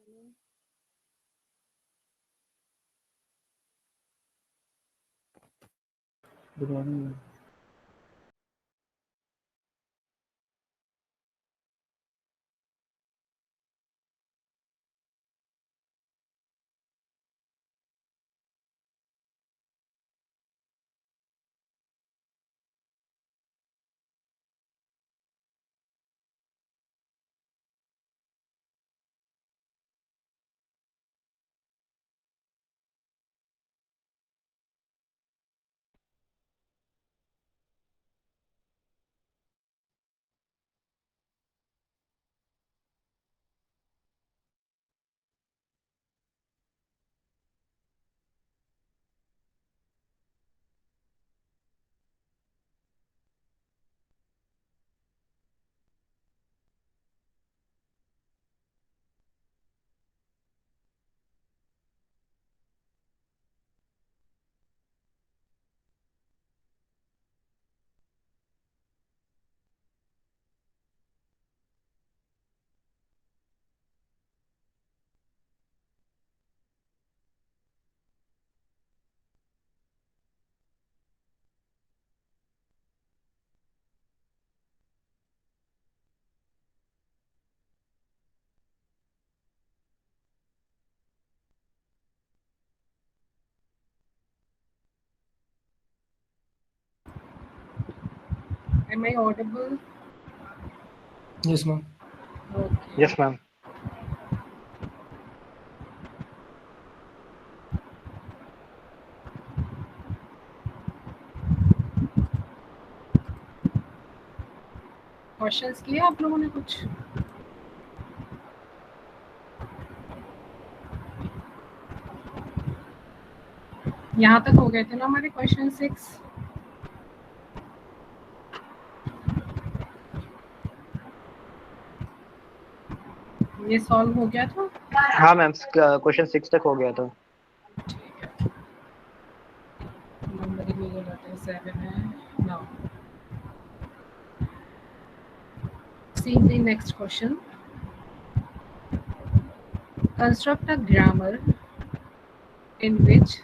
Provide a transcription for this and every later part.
Good morning. Am I audible? Yes, ma'am. Okay. Yes, ma'am. Questions किए आप लोगों ने कुछ? यहाँ तक हो गए थे ना हमारे क्वेश्चन 6? ये सॉल्व हो गया था? हाँ मैम, क्वेश्चन 6 तक हो गया था। नंबरिंग में गलत है, 7 है। Now see the next question. Construct a grammar in which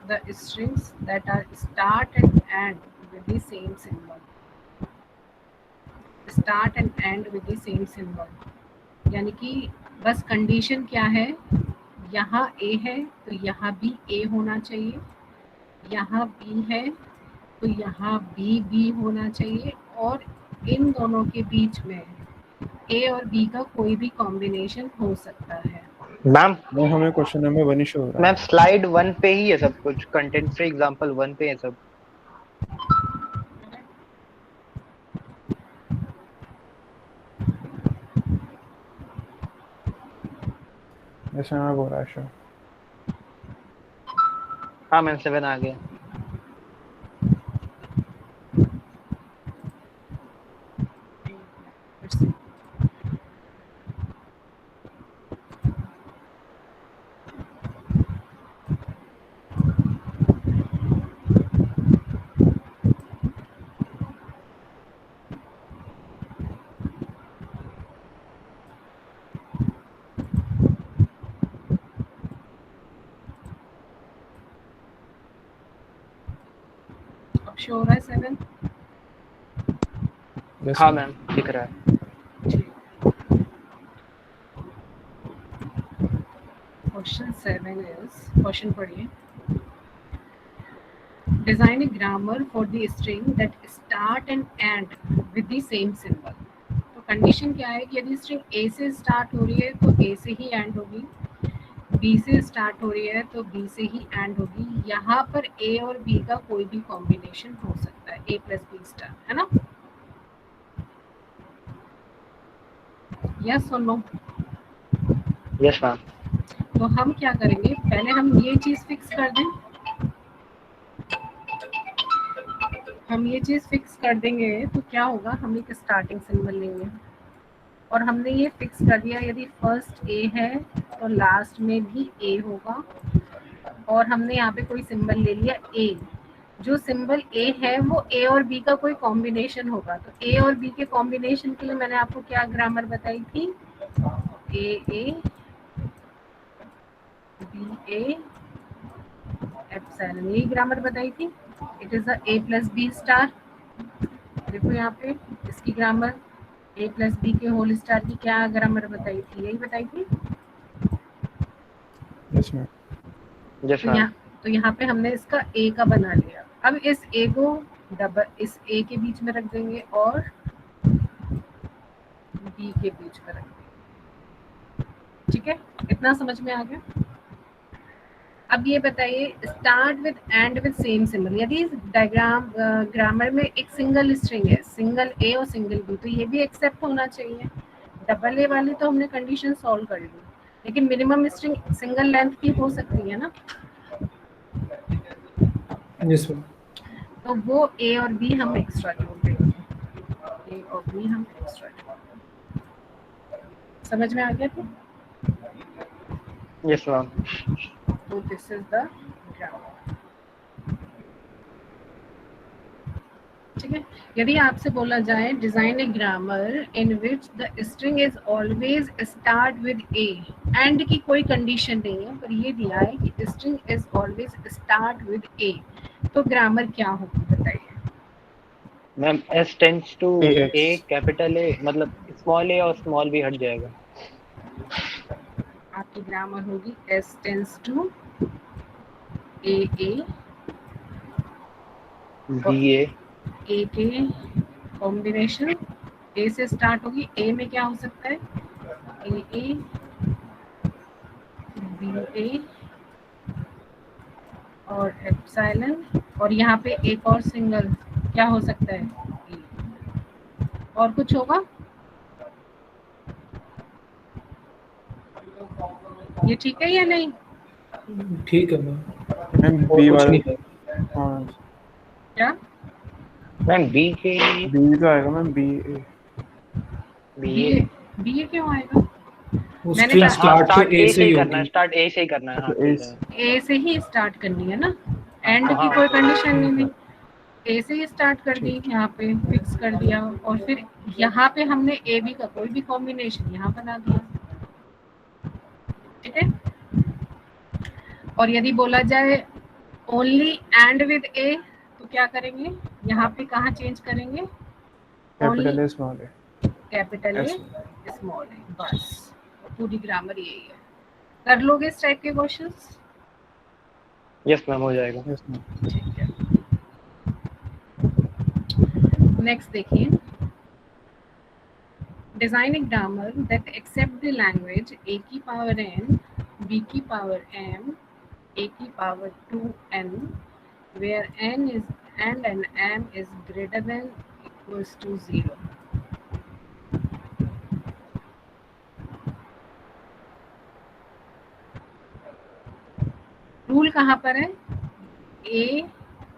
the strings that are start and end with the same symbol. Start and end with the same symbol. यानी कि बस कंडीशन क्या है, यहाँ A है तो यहाँ भी A होना चाहिए, यहाँ B है तो यहाँ B होना चाहिए, और इन दोनों के बीच में A और B का कोई भी कॉम्बिनेशन हो सकता है। मैम हमें क्वेश्चन नंबर 1 शो हो रहा है। मैम स्लाइड 1 पे ही है सब कुछ, कंटेंट फ्री एग्जांपल 1 पे है सब। ऐसा मैं बोल रहा है शो। हाँ मैम 7 आ गया। अब शो हो रहा है 7? Yes, हाँ ma'am. मैम दिख रहा है। क्वेश्चन 7 इज, क्वेश्चन पढ़िए। Design a grammar for the string that start and end with the same symbol. तो कंडीशन क्या है कि यदि स्ट्रिंग A से स्टार्ट हो रही है तो A से ही एंड होगी, B से स्टार्ट हो रही है तो B से ही एंड होगी। यहाँ पर A और B का कोई भी कॉम्बिनेशन हो सकता है, A प्लस B स्टार, है ना? यस और नो? Yes ma'am. तो हम क्या करेंगे, पहले हम ये चीज फिक्स कर दें। हम ये चीज फिक्स कर देंगे तो क्या होगा, हम एक स्टार्टिंग सिंबल लेंगे और हमने ये फिक्स कर दिया यदि फर्स्ट ए है तो लास्ट में भी ए होगा, और हमने यहाँ पे कोई सिंबल ले लिया ए। जो सिंबल ए है वो ए और बी का कोई कॉम्बिनेशन होगा, तो ए और बी के कॉम्बिनेशन के लिए मैंने आपको क्या ग्रामर बताई थी, A A B A epsilon, यही ग्रामर बताई थी। It is a A plus B star. देखो यहाँ पे इसकी ग्रामर ए प्लस बी के होल स्टार की क्या ग्रामर बताई थी, यही बताई थी। Yes ma'am. Yes ma'am. तो यहाँ पे हमने इसका ए का बना लिया। अब इस ए को डबल इस ए के बीच में रख देंगे और बी के बीच में रख देंगे। ठीक है, इतना समझ में आ गया। अब ये बताइए, start with and with same symbol. यदि डायग्राम ग्रामर में एक सिंगल स्ट्रिंग है, सिंगल ए और सिंगल बी, तो ये भी एक्सेप्ट होना चाहिए। डबल ए वाली तो हमने कंडीशन सॉल्व कर ली, लेकिन मिनिमम स्ट्रिंग सिंगल लेंथ की हो सकती है ना। Yes ma'am. तो वो ए और बी हम एक्स्ट्रा जोड़ देंगे, ए और बी हम एक्स्ट्रा जोड़ देंगे। समझ में आ गया? तो यस मैम। तो दिस इज द ग्रामर। ठीक है, यदि आपसे बोला जाए design a grammar in which the string is always start with A, and की कोई कंडीशन नहीं है, पर ये दिया है कि string is always start with A, तो ग्रामर क्या होगी बताइए। Ma'am S tends to AX। A, capital A, मतलब स्मॉल ए और स्मॉल बी हट जाएगा। आपकी ग्रामर होगी S tends to A B A के कॉम्बिनेशन, ए से स्टार्ट होगी। ए में क्या हो सकता है, ए बी ए और एप्सिलॉन, और यहाँ पे एक और सिंगल क्या हो सकता है, ए। और कुछ होगा? ये ठीक है या नहीं? ठीक है मैम। मैम और बी कुछ वाला। नहीं है। हाँ क्या मैम बी के लिए बी तो आएगा मैम, बी ए। बी ए। बी ए क्यों आएगा? वो मैंने स्ट्रिंग कहा स्टार्ट तो ए से ही करना है, होगी। स्टार्ट ए से ही करना है। हाँ ठीक है। ए से ही स्टार्ट करनी है ना, एंड हाँ, की कोई कंडीशन नहीं ठीक थी। ए से ही स्टार्ट कर दी, यहाँ पे फिक्स कर दिया, और फिर यहाँ पे हमने ए बी का कोई भी कॉम्बिनेशन यहाँ बना दिया। ठीक है, और यदि बोला जाए ओनली एंड विद ए, तो क्या करेंगे, यहाँ पे कहाँ चेंज करेंगे, capital A small A. Capital A small A, बस पूरी ग्रामर यही है। कर लोगे इस टाइप के क्वेश्चंस? यस मैम, हो जाएगा। Yes ma'am. ठीक है, नेक्स्ट देखिए, design a grammar that accept the language A की पावर n, b की पावर m, a की power 2n, where n is and m is greater than equals to 0. Rule कहाँ पर है, ए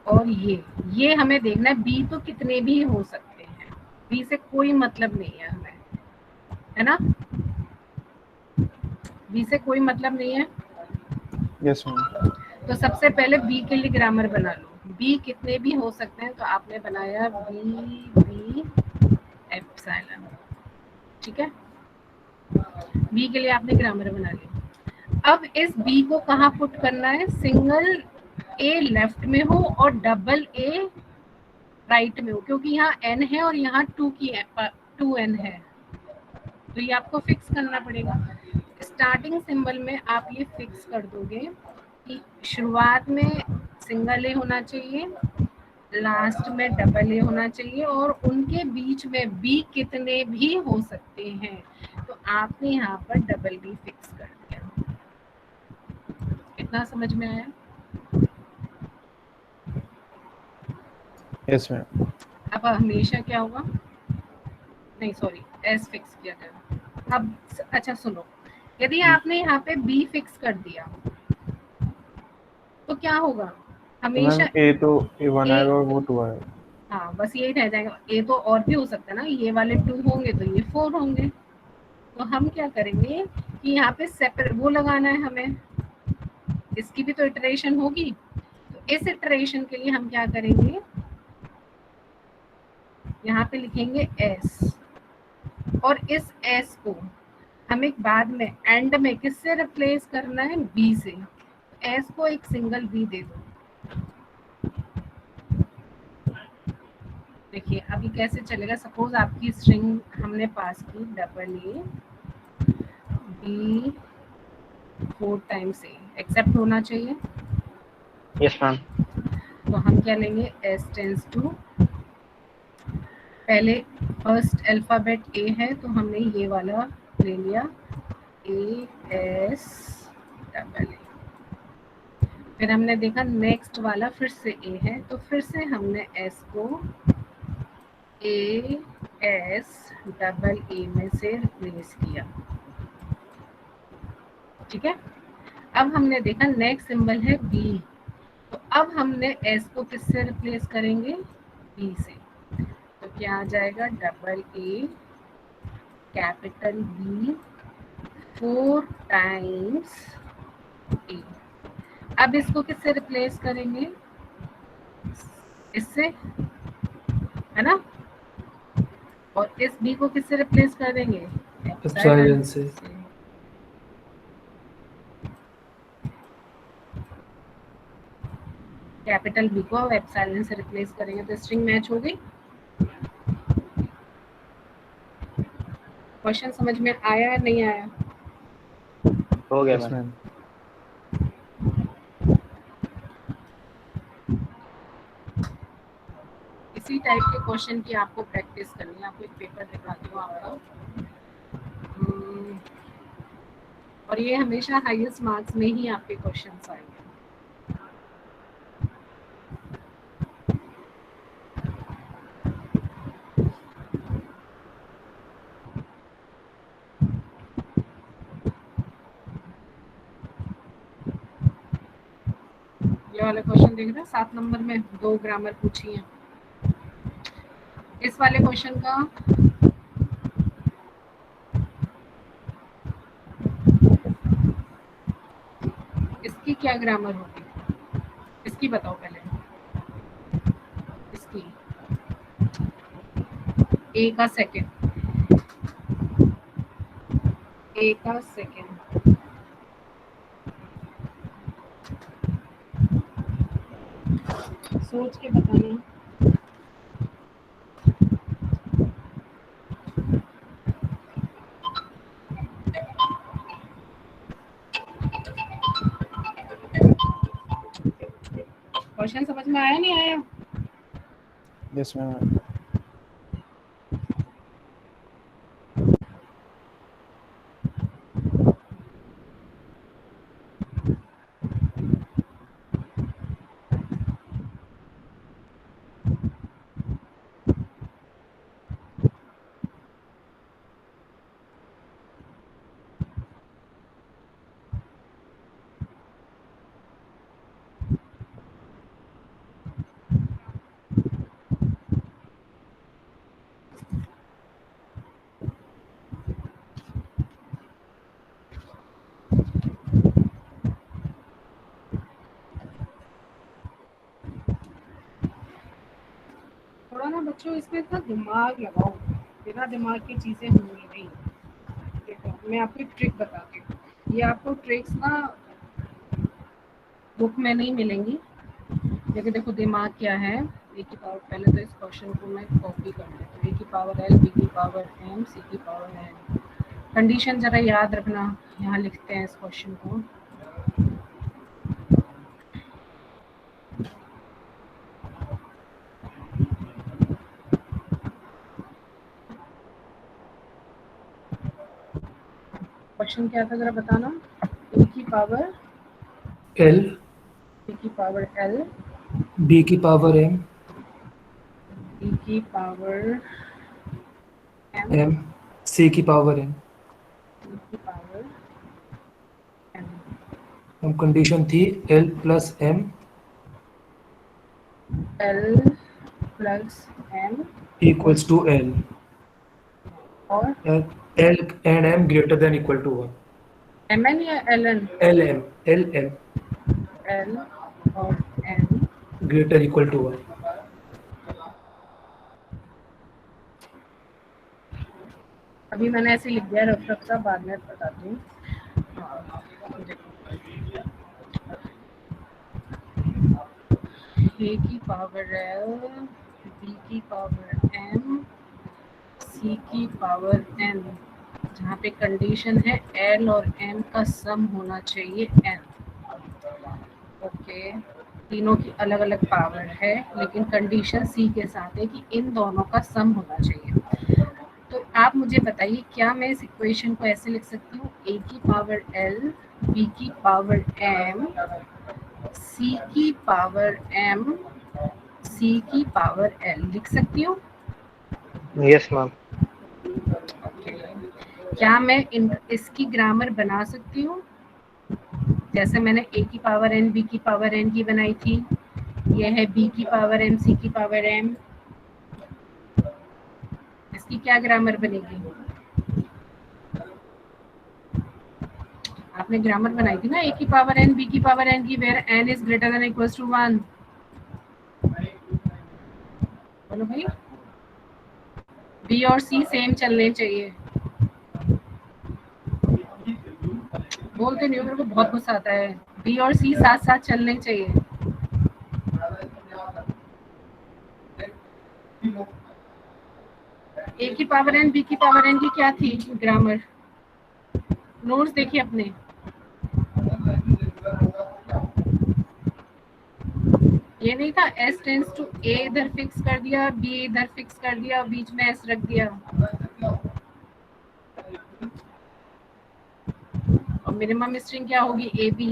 और ये हमें देखना है। बी तो कितने भी हो सकते हैं, बी से कोई मतलब नहीं है हमें, है ना, बी से कोई मतलब नहीं है। Yes ma'am. तो सबसे पहले बी के लिए ग्रामर बना लो। बी कितने भी हो सकते हैं, तो आपने बनाया बी एप्सिलॉन। ठीक है, बी के लिए आपने ग्रामर बना लिया। अब इस बी को कहाँ पुट करना है, सिंगल ए लेफ्ट में हो और डबल ए राइट में हो, क्योंकि यहाँ n है और यहाँ 2n है, तो ये आपको फिक्स करना पड़ेगा। स्टार्टिंग सिंबल में आप ये फिक्स कर दोगे कि शुरुआत में सिंगल ए होना चाहिए, लास्ट में डबल ए होना चाहिए, और उनके बीच में बी कितने भी हो सकते हैं, तो आपने यहाँ पर डबल बी फिक्स कर दिया। इतना समझ में आया? Yes ma'am. अब हमेशा क्या होगा, नहीं सॉरी, एस फिक्स किया गया। अब अच्छा सुनो, यदि आपने यहाँ पे बी फिक्स कर दिया तो क्या होगा, हमेशा ए तो A1 आएगा और वो 2 आएगा। हाँ बस यही रह जाएगा। ए तो और भी हो सकता है ना, ये वाले 2 होंगे तो ये 4 होंगे। तो हम क्या करेंगे कि यहाँ पे सेपरेट वो लगाना है हमें, इसकी भी तो इटरेशन होगी। तो इस इटरेशन के लिए हम क्या करेंगे, यहाँ पे लिखेंगे एस, और इस एस को हमें बाद में एंड में किससे रिप्लेस करना है? बी से। एस को एक सिंगल बी दे दो। देखिए अभी कैसे चलेगा। सपोज आपकी स्ट्रिंग हमने पास की double A B 4 times A, accept होना चाहिए। Yes ma'am. तो हम क्या लेंगे? एस टेंस टू, पहले फर्स्ट अल्फाबेट ए है तो हमने ये वाला ले लिया, ए एस डबल ए। फिर हमने देखा नेक्स्ट वाला फिर से ए है तो फिर से हमने एस को ए एस डबल ए में से रिप्लेस किया। ठीक है। अब हमने देखा नेक्स्ट सिंबल है बी, तो अब हमने एस को किससे रिप्लेस करेंगे? बी से। तो क्या आ जाएगा? Double A capital B 4 times A. अब इसको किससे रिप्लेस करेंगे? इससे, है ना। और इस बी को किससे रिप्लेस कर देंगे? एप्सिलॉन से। कैपिटल बी को अब एप्सिलॉन से रिप्लेस करेंगे तो स्ट्रिंग मैच हो गई। क्वेश्चन समझ में आया या नहीं आया? हो गया यस मैम। मैम। इसी टाइप के क्वेश्चन की आपको प्रैक्टिस करनी है। आपको एक पेपर दिखाती हूँ आपका। और ये हमेशा हाईएस्ट मार्क्स में ही आपके क्वेश्चंस आएंगे। ये वाला क्वेश्चन देख रहे हैं 7 नंबर में 2 ग्रामर पूछी है। इस वाले क्वेश्चन का इसकी क्या ग्रामर होगी? इसकी बताओ पहले। इसकी ए का सेकंड, ए का सेकंड। सोच के बताना। क्वेश्चन समझ में आया नहीं आया? Yes ma'am. थोड़ा ना बच्चों इसमें इतना दिमाग लगाओ, बिना दिमाग की चीजें होंगी नहीं। देखो मैं आपको एक ट्रिक बताती हूँ। ये आपको ट्रिक्स ना बुक में नहीं मिलेंगी, लेकिन देखो दिमाग क्या है। ए की पावर, पहले तो इस क्वेश्चन को मैं कॉपी कर लेती हूँ। ए की पावर एल, बी की पावर एम, सी की पावर एन। कंडीशन जरा याद रखना, यहाँ लिखते हैं इस क्वेश्चन को। क्वेश्चन क्या था जरा बताना। ए की पावर एल, ए की पावर एल, बी की पावर एम, बी की पावर एम, एम, सी की पावर एन। सी की पावर एम। हम कंडीशन थी L plus M L plus M equals to L, और L and M greater than equal to 1। M N या L N? L M, L M L और M greater equal to 1। अभी मैंने ऐसे लिख दिया रफ रफ सा, बाद में बताती हूँ। ए की पावर एल, बी की पावर एम, सी की पावर एन, जहाँ पे कंडीशन है एल और एम का सम होना चाहिए एन। ओके, तीनों की अलग अलग पावर है, लेकिन कंडीशन सी के साथ है कि इन दोनों का सम होना चाहिए। तो आप मुझे बताइए, क्या मैं इस इक्वेशन को ऐसे लिख सकती हूँ, ए की पावर एल, बी की पावर एम, सी की पावर एम, सी की पावर एल, लिख सकती हूँ? Yes ma'am. क्या मैं इसकी ग्रामर बना सकती हूँ, जैसे मैंने ए की पावर एन, बी की पावर एन की बनाई थी? यह है बी की पावर एम, सी की पावर एम, इसकी क्या ग्रामर बनेगी? आपने ग्रामर बनाई थी ना ए की पावर एन, बी की पावर एन की, where N is greater than equal to 1। बोलो भाई, बी और सी सेम चलने चाहिए। बोलते नहीं हो, मेरे को बहुत गुस्सा आता है। बी और सी साथ साथ चलने चाहिए। ए की पावर एन, बी की पावर एन की क्या थी ग्रामर? नोट्स देखिए अपने। ये नहीं था एस टेंस टू ए इधर फिक्स कर दिया, बी इधर फिक्स कर दिया, बीच में एस रख दिया, और मिनिमम स्ट्रिंग क्या होगी? ए बी,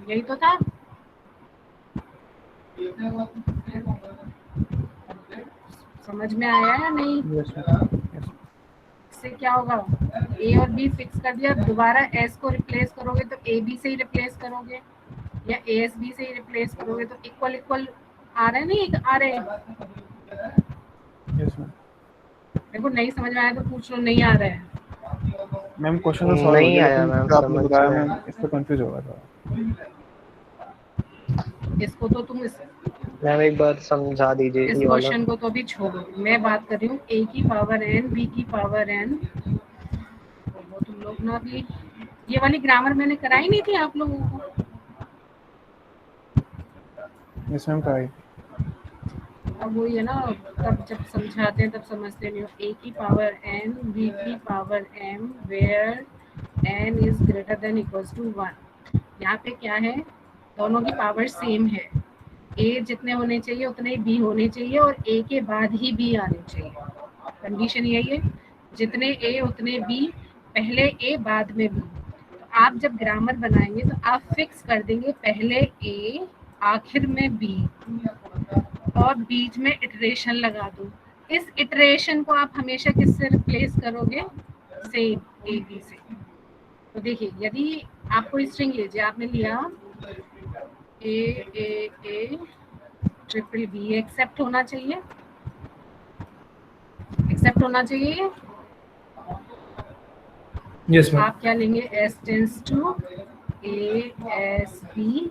यही तो था। समझ में आया या नहीं? इससे क्या होगा, ए और बी फिक्स कर दिया, दोबारा एस को रिप्लेस करोगे तो ए बी से ही रिप्लेस करोगे, या ए एस बी से ही रिप्लेस करोगे, तो इक्वल इक्वल आ रहे हैं, नहीं आ रहे? Yes ma'am. देखो नहीं समझ में आया तो पूछ लो, नहीं आ रहा है मैम क्वेश्चन तो सॉल्व हो नहीं गया, आया लेकिन मैम, जो आपने समझ बताया में। मैम इस पे कंफ्यूज होगा था। इसको तो तुम मैम एक बार समझा दीजिए इस ये वाला। क्वेश्चन को तो अभी छोड़ो, मैं बात कर रही हूँ ए की पावर एन, बी की पावर एन। वो तुम लोग ना भी, ये वाली ग्रामर मैंने कराई नहीं थी आप लोगों को? यस मैम कराई। अब वही है ना, तब जब समझाते हैं तब समझते नहीं हो। ए की पावर एन, बी की power M, where N is greater than equals to 1। यहाँ पे क्या है, दोनों की पावर सेम है। ए जितने होने चाहिए उतने बी होने चाहिए, और ए के बाद ही बी आने चाहिए। कंडीशन यही है, जितने ए उतने बी, पहले ए बाद में बी। तो आप जब ग्रामर बनाएंगे तो आप फिक्स कर देंगे पहले ए आखिर में बी, और बीच में इटरेशन लगा दो। इस इटरेशन को आप हमेशा किससे रिप्लेस करोगे? सेम ए बी से। तो देखिए, यदि आपको स्ट्रिंग लीजिए, आपने लिया ए ट्रिपल बी, एक्सेप्ट होना चाहिए, एक्सेप्ट होना चाहिए। Yes ma'am. आप क्या लेंगे? S tends to A S B,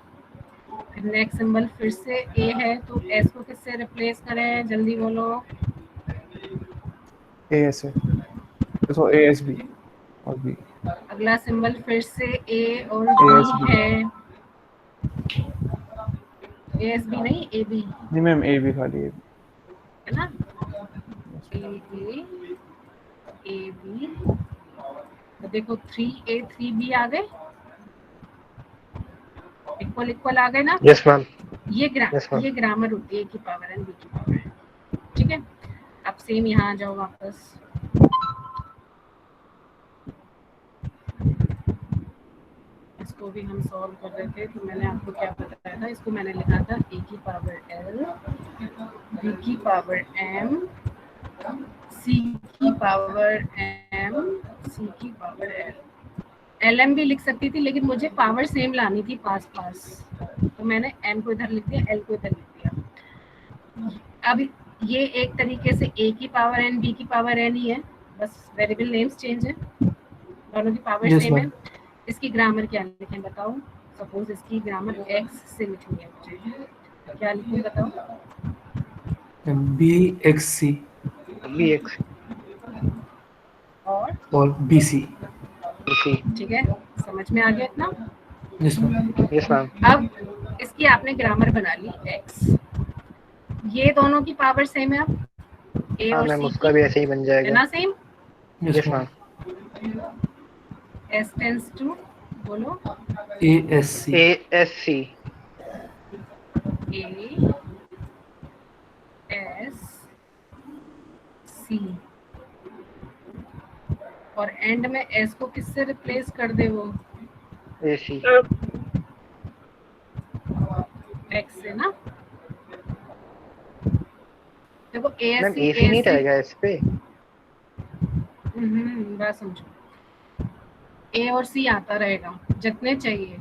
फिर नेक्स्ट सिंबल फिर से ए है, तो एस को किससे रिप्लेस करें? जल्दी बोलो। ए एस है तो ए एस बी और बी। अगला सिंबल फिर से ए और ASB बी है, ए एस बी नहीं, ए बी नहीं मैम, ए बी खाली है है ना, ए बी। तो देखो 3A 3B आ गए, इक्वल इक्वल आ गए ना? Yes ma'am. ये Yes, ma'am. ये ग्रामर होती है ए की पावर एन, बी की पावर एन। ठीक है, अब सेम यहाँ आ जाओ वापस। इसको भी हम सॉल्व कर रहे थे, तो मैंने आपको क्या बताया था, इसको मैंने लिखा था ए की पावर एल, बी की पावर एम, सी की पावर एम, सी की पावर एल। एल एम भी लिख सकती थी, लेकिन मुझे पावर सेम लानी थी, पास पास, तो मैंने एम को इधर लिख दिया, एल को इधर लिख दिया। अब ये एक तरीके से ए की पावर एन, बी की पावर एन ही है, बस वेरिएबल नेम्स चेंज है, दोनों की पावर Yes, सेम है। ma'am. इसकी ग्रामर क्या लिखें बताओ? सपोज इसकी ग्रामर एक्स से लिखनी है मुझे, क्या लिखूं बताओ? BXC. BX और और BC। BC। ठीक है, समझ में आ गया इतना? Yes ma'am. Yes ma'am. अब इसकी आपने ग्रामर बना ली x, ये दोनों की पावर सेम है। अब a हाँ और मैम, c उसका की भी ऐसे ही बन है जाएगा। ना same. Yes yes ma'am. Ma'am. s tends to बोलो ASC। ASC। ASC और एंड में s को किससे रिप्लेस कर दे वो AC। x से ना। देखो मैम ASC AC नहीं ASC रहेगा इस पे? बात समझो, A और C आता रहेगा जितने चाहिए,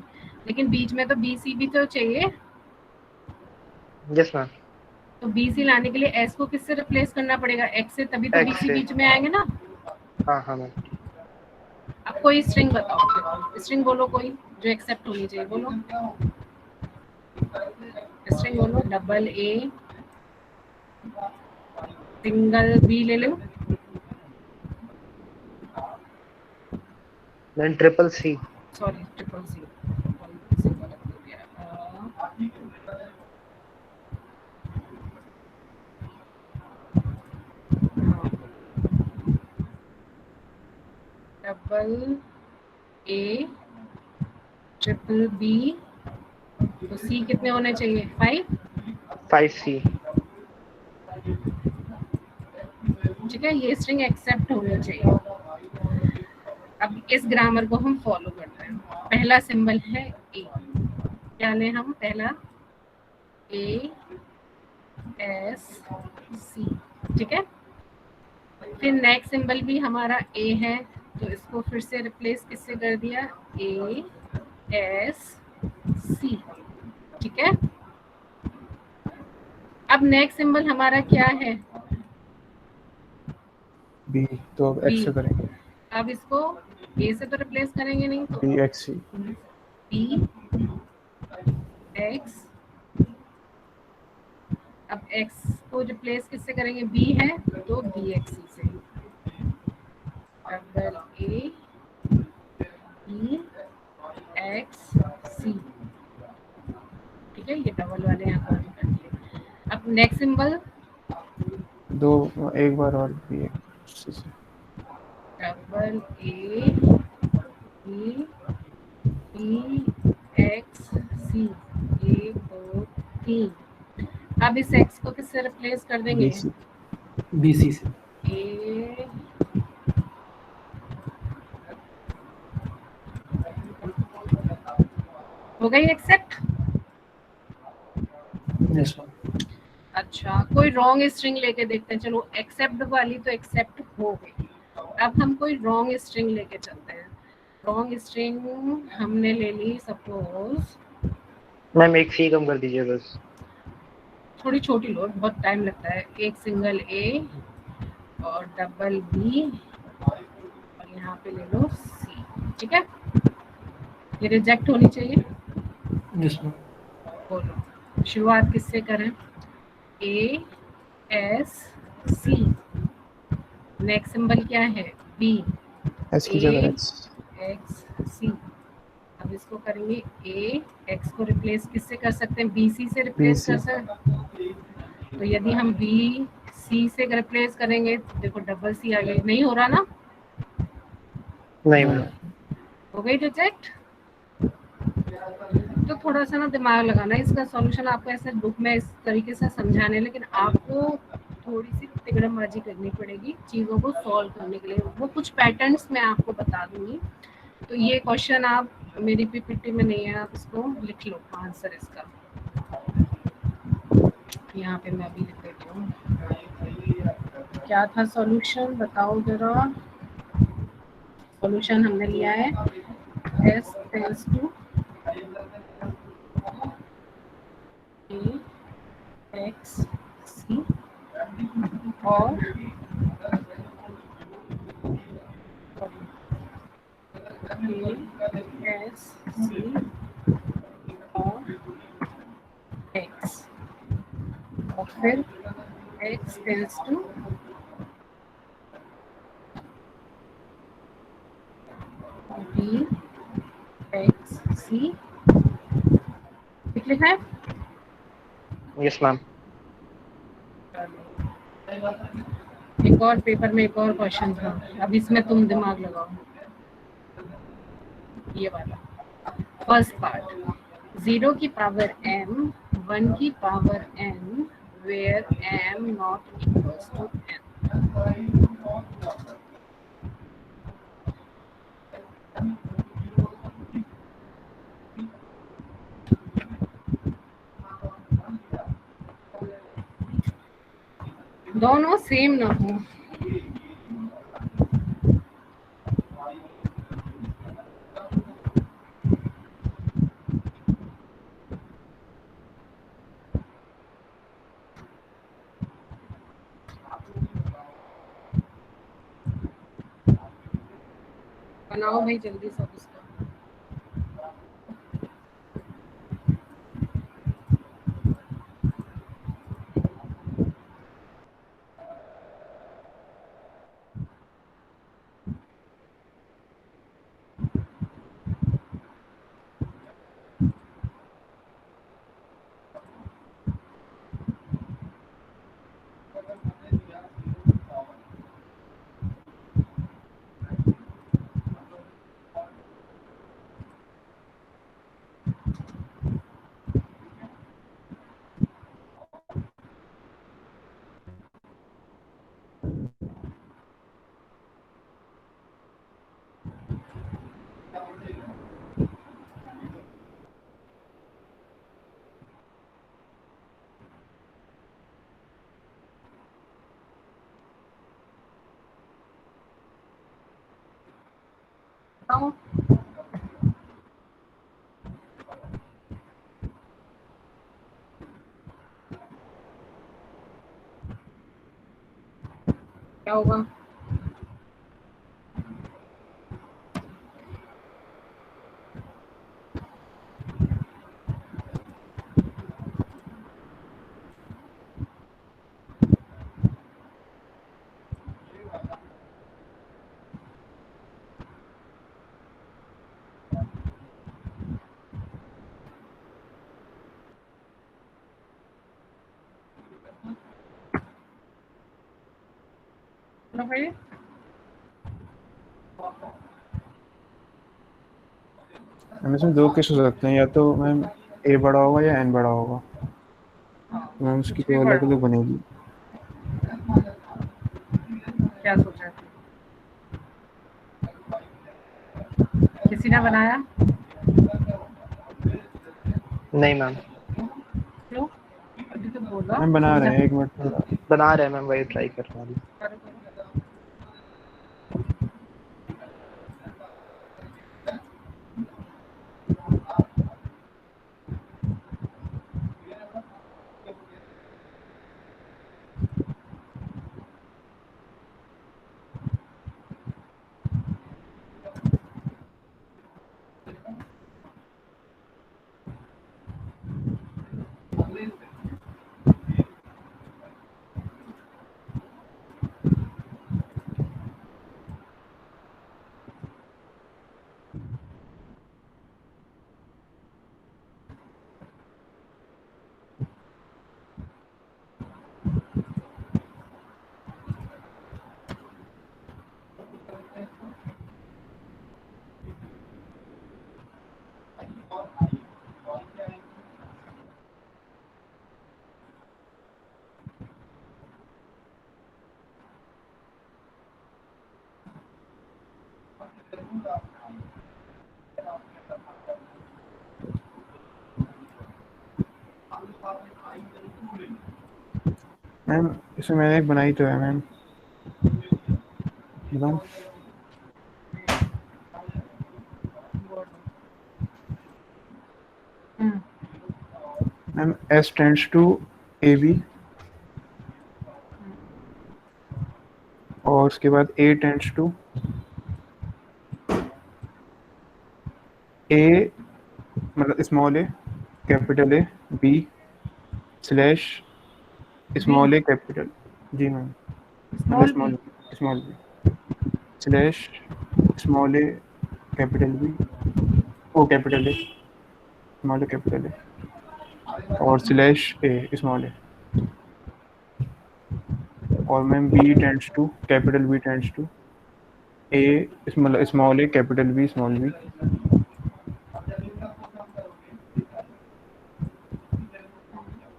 लेकिन बीच में तो BC भी तो चाहिए। Yes ma'am. तो BC लाने के लिए S को किससे रिप्लेस करना पड़ेगा, X से, तभी तो X BC से। बीच में आएंगे ना। हाँ हाँ मैम। अब कोई स्ट्रिंग बताओ, स्ट्रिंग बोलो कोई जो एक्सेप्ट होनी चाहिए, बोलो स्ट्रिंग बोलो। डबल A सिंगल B ले लो। Then triple C। Sorry triple C double A triple B, तो C कितने होने चाहिए, 5। 5C। ठीक है, ये स्ट्रिंग एक्सेप्ट होनी चाहिए। अब इस ग्रामर को हम फॉलो करते हैं। पहला सिंबल है A, क्या लें हम, पहला ASC, ठीक है। फिर नेक्स्ट सिंबल भी हमारा A है, तो इसको फिर से रिप्लेस किससे कर दिया, ASC, ठीक है। अब नेक्स्ट सिंबल हमारा क्या है, B, तो अब B। X से करेंगे। अब इसको A से तो रिप्लेस करेंगे नहीं, तो BXC। B X। अब X को रिप्लेस किससे करेंगे, B है तो BXC से। Double A B X C, ठीक है, ये डबल वाले यहाँ पर कर दिए। अब नेक्स्ट सिंबल दो, एक बार और BXC से। Double A B B X C, 1 2 3। अब इस X को किससे रिप्लेस कर देंगे, BC से। A हो गई एक्सेप्ट। Yes ma'am. अच्छा, कोई रॉन्ग स्ट्रिंग लेके देखते हैं। चलो एक्सेप्ट वाली तो एक्सेप्ट हो गई, अब हम कोई रॉन्ग स्ट्रिंग लेके चलते हैं। रॉन्ग स्ट्रिंग हमने ले ली, सपोज मैम एक C कम कर दीजिए बस। थोड़ी छोटी लो, बहुत टाइम लगता है। एक सिंगल A और डबल B और यहाँ पे ले लो C, ठीक है। ये रिजेक्ट होनी चाहिए। Yes ma'am. बोलो शुरुआत किससे करें, ASC, नेक्स्ट सिंबल क्या है, B S की जगह X। AXC। अब इसको करेंगे A, X को रिप्लेस किससे कर सकते हैं, BC से रिप्लेस BC। कर सकते हैं। तो यदि हम BC से रिप्लेस करेंगे तो देखो डबल C आ गई, नहीं हो रहा ना, नहीं मैम। हो गई रिजेक्ट। तो थोड़ा सा ना दिमाग लगाना, इसका सॉल्यूशन आपको ऐसे बुक में इस तरीके से समझाने, लेकिन आपको थोड़ी सी तिगड़मबाजी करनी पड़ेगी चीज़ों को सॉल्व करने के लिए। वो कुछ पैटर्न्स मैं आपको बता दूंगी। तो ये क्वेश्चन आप, मेरी पीपीटी में नहीं है, आप इसको लिख लो आंसर इसका। यहाँ पे मैं अभी लिख देती हूँ, क्या था सॉल्यूशन बताओ जरा। सॉल्यूशन हमने लिया है S tends to X C और S C और X, और फिर X tends to B X C लिखा है। Yes ma'am. एक और पेपर में एक और क्वेश्चन था, अब इसमें तुम दिमाग लगाओ। ये वाला फर्स्ट पार्ट, 0 की पावर m 1 की power n where m not equals to n। दोनों सेम ना हो। बनाओ भाई जल्दी सब इसका। बताओ। क्या होगा? चलो भाई मैम इसमें दो केस हो सकते हैं, या तो मैम ए बड़ा होगा या एन बड़ा होगा, तो मैम उसकी कुछ भी तो अलग पढ़ो। अलग बनेगी। क्या सोचा है? किसी ने बनाया? नहीं मैम, क्यों? अभी तो बोला मैम बना समझा। रहे हैं, एक मिनट थोड़ा। बना रहे हैं मैम, वही ट्राई कर रहा हूँ। करो, करो। मैम इसमें मैंने एक बनाई तो है मैम, बताऊँ? Ma'am S tends to A B, और उसके बाद ए टेंड्स टू ए, मतलब small A capital A B slash small A capital, जी मैम, मतलब small B. Small B slash small A capital B, oh capital A, small A capital A और slash A small A. और ma'am B tends to capital B tends to A small A capital B small B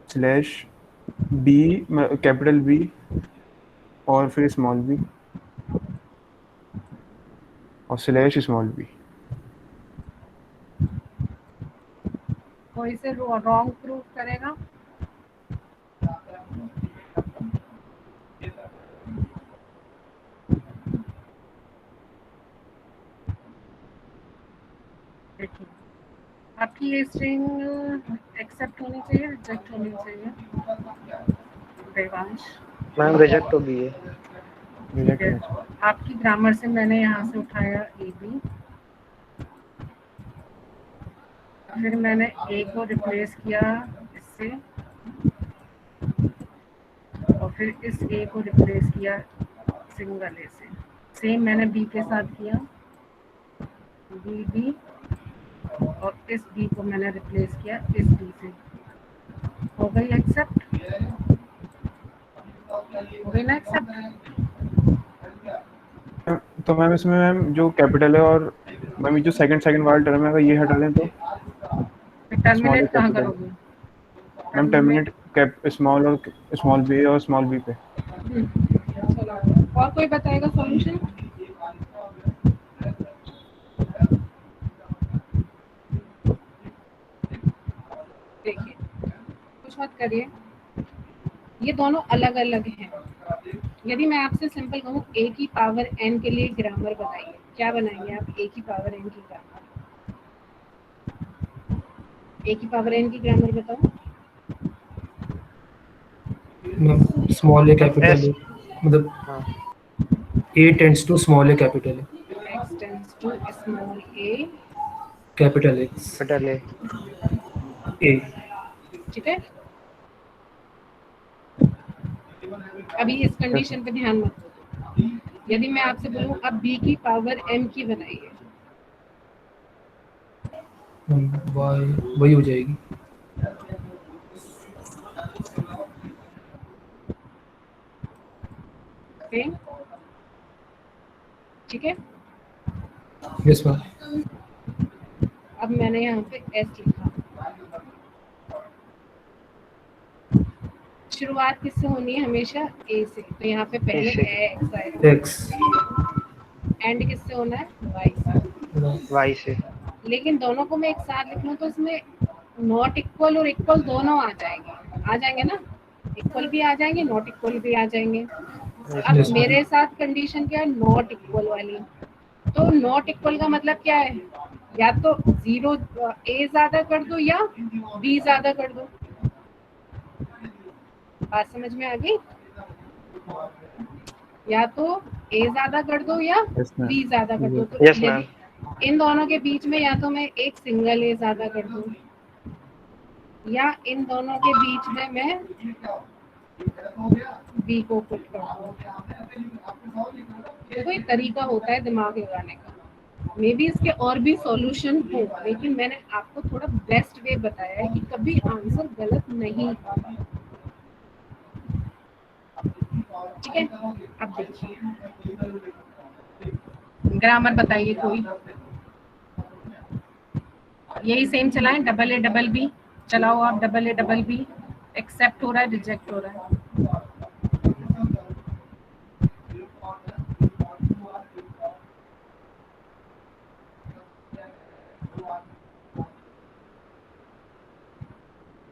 slash B capital B और फिर small B और slash small B. कोई से wrong proof करेगा? देखिए, आपकी ये स्ट्रिंग एक्सेप्ट होनी चाहिए, रिजेक्ट होनी चाहिए? देवांश, मैम रिजेक्ट हो गई है। ठीक है। आपकी ग्रामर से मैंने यहाँ से उठाया ए बी, फिर मैंने ए को रिप्लेस किया इससे और फिर इस ए को रिप्लेस किया सिंगल ए से। सेम मैंने बी के साथ किया, बी बी, और इस बी को मैंने रिप्लेस किया इस बी से। हो गई एक्सेप्ट? हो गई ना एक्सेप्ट? तो मैम इसमें मैम जो कैपिटल है और मैम जो सेकंड वाला टर्म है अगर ये हटा दें तो टर्मिनेट कहाँ करोगे? मैम टर्मिनेट कैप स्मॉल और स्मॉल बी और स्मॉल बी पे। चलो, और कोई बताएगा सॉल्यूशन? देखिए, कुछ मत करिए, ये दोनों अलग अलग हैं। यदि मैं आपसे सिंपल कहूँ ए की पावर एन के लिए ग्रामर बनाइए, क्या बनाएंगे आप? ए की पावर एन की ग्रामर। ए की पावर एन की ग्रामर बताओ। स्मॉल ए कैपिटल ए, मतलब हाँ A tends to small A capital A, X tends to small A capital X capital A. A. ठीक है। अभी इस कंडीशन पे ध्यान मत दो। यदि मैं आपसे बोलूं अब बी की पावर एम की बनाइए, वाई वही हो जाएगी। सेम, ठीक है। Yes ma'am. अब मैंने यहाँ पे एस लिखा, शुरुआत किससे होनी है? हमेशा ए से, तो यहाँ पे पहले एक्स आएगा। एक्स। एंड किससे होना है? वाई से। वाई से। लेकिन दोनों को मैं एक साथ लिख लूं तो इसमें नॉट इक्वल और इक्वल दोनों आ जाएंगे ना? इक्वल भी आ जाएंगे, नॉट इक्वल भी आ जाएंगे। अब Yes, मेरे साथ कंडीशन क्या है? नॉट इक्वल वाली। तो नॉट इक्वल का मतलब क्या है? या तो 0 ए ज्यादा कर दो या बी ज्यादा कर दो। बात समझ में आ गई? या तो ए ज्यादा कर दो या Yes, ma'am. बी ज्यादा कर दो। तो Yes, यदि ma'am. इन दोनों के बीच में या तो मैं एक सिंगल ए ज्यादा कर दूं या इन दोनों के बीच में मैं बी को पुट कर दूं। देखो एक तरीका होता है दिमाग लगाने का। मे बी इसके और भी सॉल्यूशन हो, लेकिन मैंने आपको थोड़ा बेस्ट वे बताया है कि कभी आंसर गलत नहीं होगा। ठीक है, अब देखिए ग्रामर बताइए कोई। यही सेम चलाएं, डबल ए डबल बी चलाओ आप। Double A double B accept हो रहा है, रिजेक्ट हो रहा है?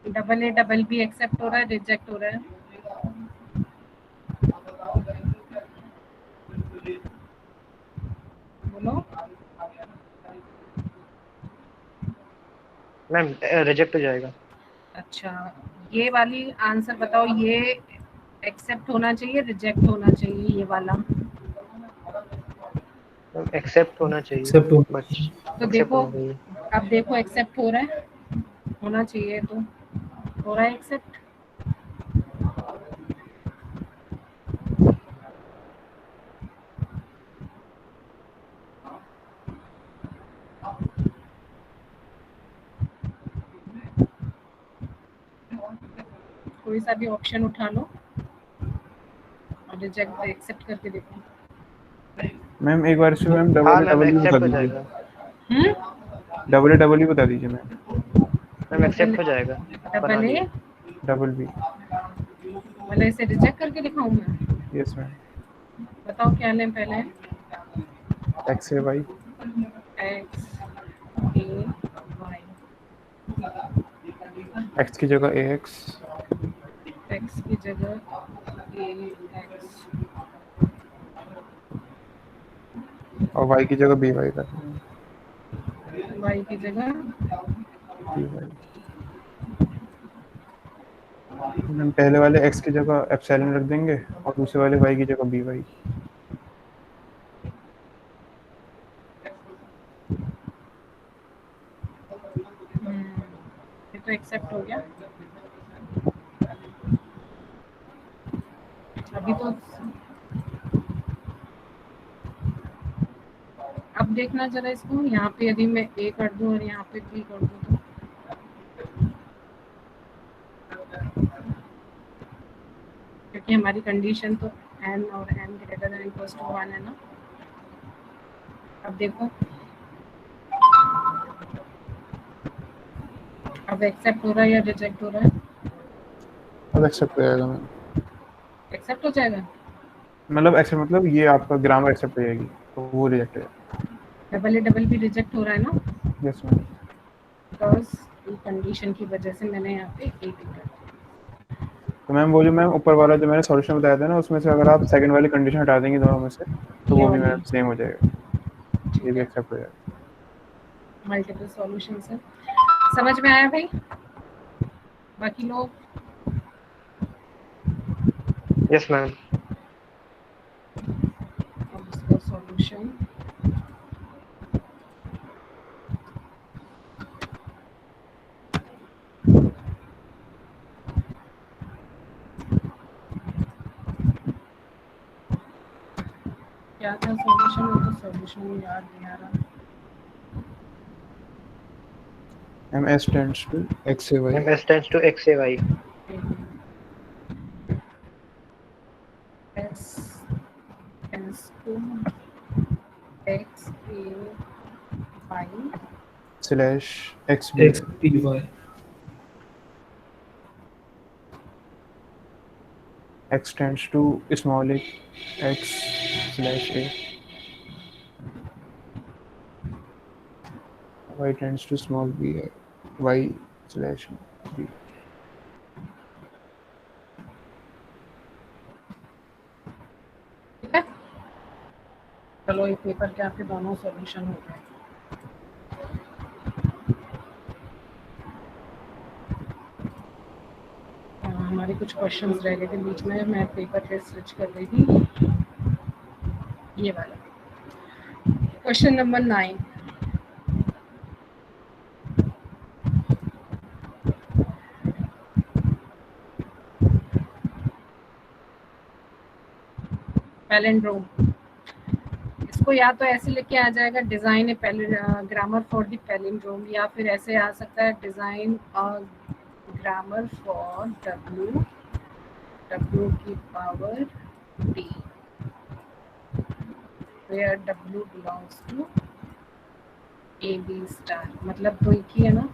Double A double B accept हो रहा है, रिजेक्ट हो रहा है? बोलो। मैम रिजेक्ट हो जाएगा। अच्छा, ये वाली आंसर बताओ, ये एक्सेप्ट होना चाहिए, रिजेक्ट होना चाहिए? ये वाला एक्सेप्ट होना चाहिए। एक्सेप्ट हो। बस तो देखो, अब देखो एक्सेप्ट हो रहा है, होना चाहिए तो हो रहा है एक्सेप्ट। कोई सा भी ऑप्शन उठा लो और रिजेक्ट एक्सेप्ट करके देखो। मैम एक बार इसमें मैम हाँ डबल मैम डबल ही बता एक्सेप्ट हो दीजिए, जाएगा। डबल ही बता दीजिए मैम। मैम एक्सेप्ट हो जाएगा, बना डबल ए दिया। Double B. मतलब इसे रिजेक्ट करके दिखाऊं मैं? Yes ma'am. बताओ क्या लें पहले? एक्स ए वाई। एक्स ए वाई, एक्स की जगह ए एक्स एक्स की जगह ए एक्स, और वाई की जगह बी वाई कर वाई की जगह बी वाई। मैम पहले वाले एक्स की जगह एप्सिलॉन रख देंगे और दूसरे वाले वाई की जगह बी वाई। ये तो एक्सेप्ट हो गया। अभी तो अब देखना जरा इसको, यहाँ पे यदि मैं ए कर दूं और यहाँ पे बी कर दूं तो क्योंकि हमारी कंडीशन तो n और n greater than equals to 1 है ना। अब देखो, अब एक्सेप्ट हो रहा है या रिजेक्ट हो रहा है? अब एक्सेप्ट हो जाएगा मैम। एक्सेप्ट हो जाएगा। मतलब एक्सेप्ट मतलब ये आपका ग्रामर एक्सेप्ट हो जाएगी तो वो रिजेक्ट हो जाएगा। डबल भी रिजेक्ट हो रहा है ना, यस मैम। बिकॉज ये कंडीशन की वजह से मैंने यहाँ पे ए लिखा। तो मैम वो जो मैम ऊपर वाला जो मैंने सॉल्यूशन बताया था ना, उसमें से अगर आप सेकंड वाली कंडीशन हटा देंगे दोनों में से तो वो भी मैम सेम हो जाएगा, ये भी एक्सेप्ट हो जाएगा। मल्टीपल सॉल्यूशन है। समझ में आया भाई? बाकी लोग? Yes ma'am. अब इसका सॉल्यूशन क्या था? सॉल्यूशन वो तो सॉल्यूशन याद नहीं आ रहा। Ma'am S tends to x A y. Ma'am S tends to x A y. S tends to x a y slash x b x p y. X tends to small x slash a y tends to small b y slash b. ठीक है। चलो ये paper के आपके दोनों solution हो गए। हमारे कुछ क्वेश्चंस रह गए थे बीच में, मैं पेपर पे स्विच कर रही थी। ये वाला क्वेश्चन नंबर 9। पैलिंड्रोम, इसको या तो ऐसे लेके आ जाएगा design a grammar for the palindrome, या फिर ऐसे आ सकता है डिजाइन ग्रामर फॉर W की power D where W belongs to AB star. मतलब तो एक ही है ना,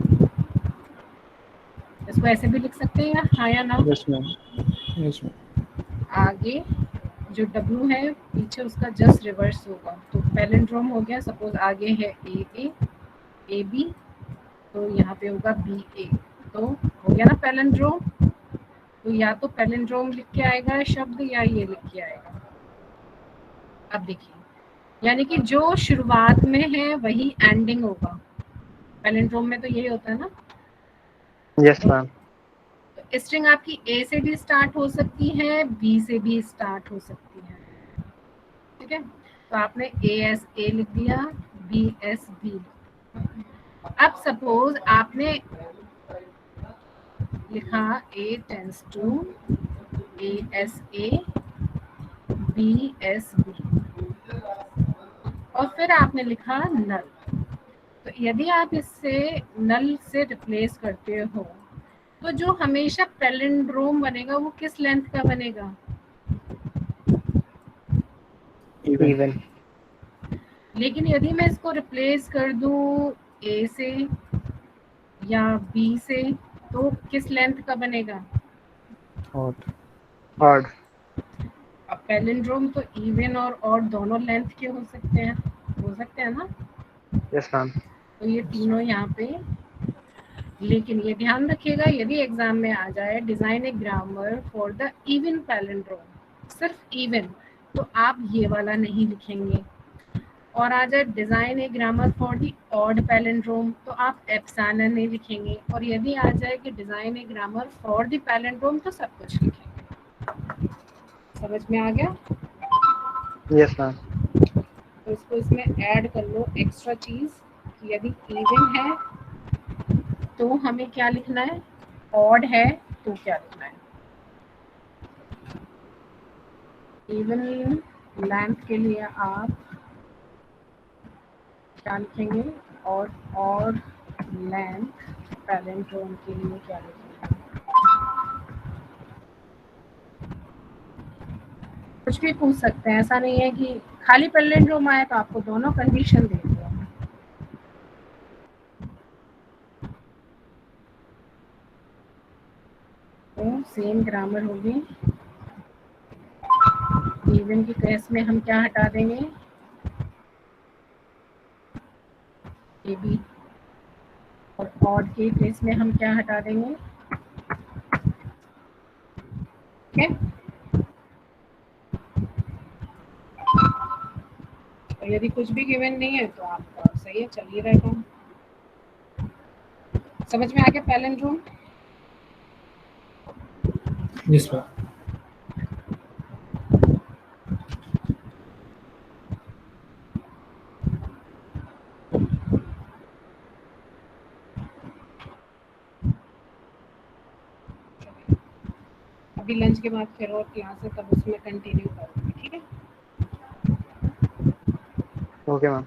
इसको ऐसे भी लिख सकते हैं या हाँ या ना। Yes ma'am. Yes ma'am. आगे जो W है पीछे उसका जस्ट रिवर्स होगा, तो पैलिंड्रोम हो गया। सपोज आगे है ए बी, तो यहाँ पे होगा BA, तो हो गया ना पैलिंड्रोम। तो या तो पैलिंड्रोम लिख के आएगा शब्द या ये लिख के आएगा। अब देखिए, यानी कि जो शुरुआत में है वही एंडिंग होगा। पैलिंड्रोम में तो यही होता है ना। Yes ma'am. तो स्ट्रिंग आपकी ए से भी स्टार्ट हो सकती है, बी से भी स्टार्ट हो सकती है। ठीक है, तो आपने ए लिख दिया, बी। अब सपोज आपने लिखा A tends to ASA BSB और फिर आपने लिखा नल। तो यदि आप इससे नल से रिप्लेस करते हो तो जो हमेशा पैलिंड्रोम बनेगा वो किस लेंथ का बनेगा? इवन। लेकिन यदि मैं इसको रिप्लेस कर दूं ए से या बी से तो किस लेंथ का बनेगा? और ऑड। अब पैलिंड्रोम तो इवन और ऑड दोनों लेंथ के हो सकते हैं ना? Yes ma'am. तो ये तीनों यहाँ पे, लेकिन ये ध्यान रखिएगा यदि एग्जाम में आ जाए design a grammar for the even palindrome, सिर्फ इवन, तो आप ये वाला नहीं लिखेंगे। और आ जाए design a grammar for the odd palindrome तो आप एप्सिलॉन नहीं लिखेंगे। और यदि आ जाए कि design a grammar for the palindrome तो सब कुछ लिखेंगे। समझ में आ गया? Yes ma'am. तो इसको इसमें ऐड कर लो एक्स्ट्रा चीज कि यदि इवन है तो हमें क्या लिखना है, ऑड है तो क्या लिखना है। इवन लेंथ के लिए आप क्या लिखेंगे, और लेंथ पैलिंड्रोम के लिए क्या लिखेंगे। कुछ भी पूछ सकते हैं, ऐसा नहीं है कि खाली पैलिंड्रोम आए तो आपको दोनों कंडीशन दे दिया। तो सेम ग्रामर होगी। इवन की केस में हम क्या हटा देंगे, ए बी, और ऑड के केस में हम क्या हटा देंगे, ठीक है। और यदि कुछ भी गिवन नहीं है तो आपका सही है, चलिए रहेगा। समझ में आ गया पैलिंड्रोम? Yes ma'am. अभी लंच के बाद फिर और क्लास है तब उसमें कंटिन्यू करूँगी, ठीक है। Okay ma'am.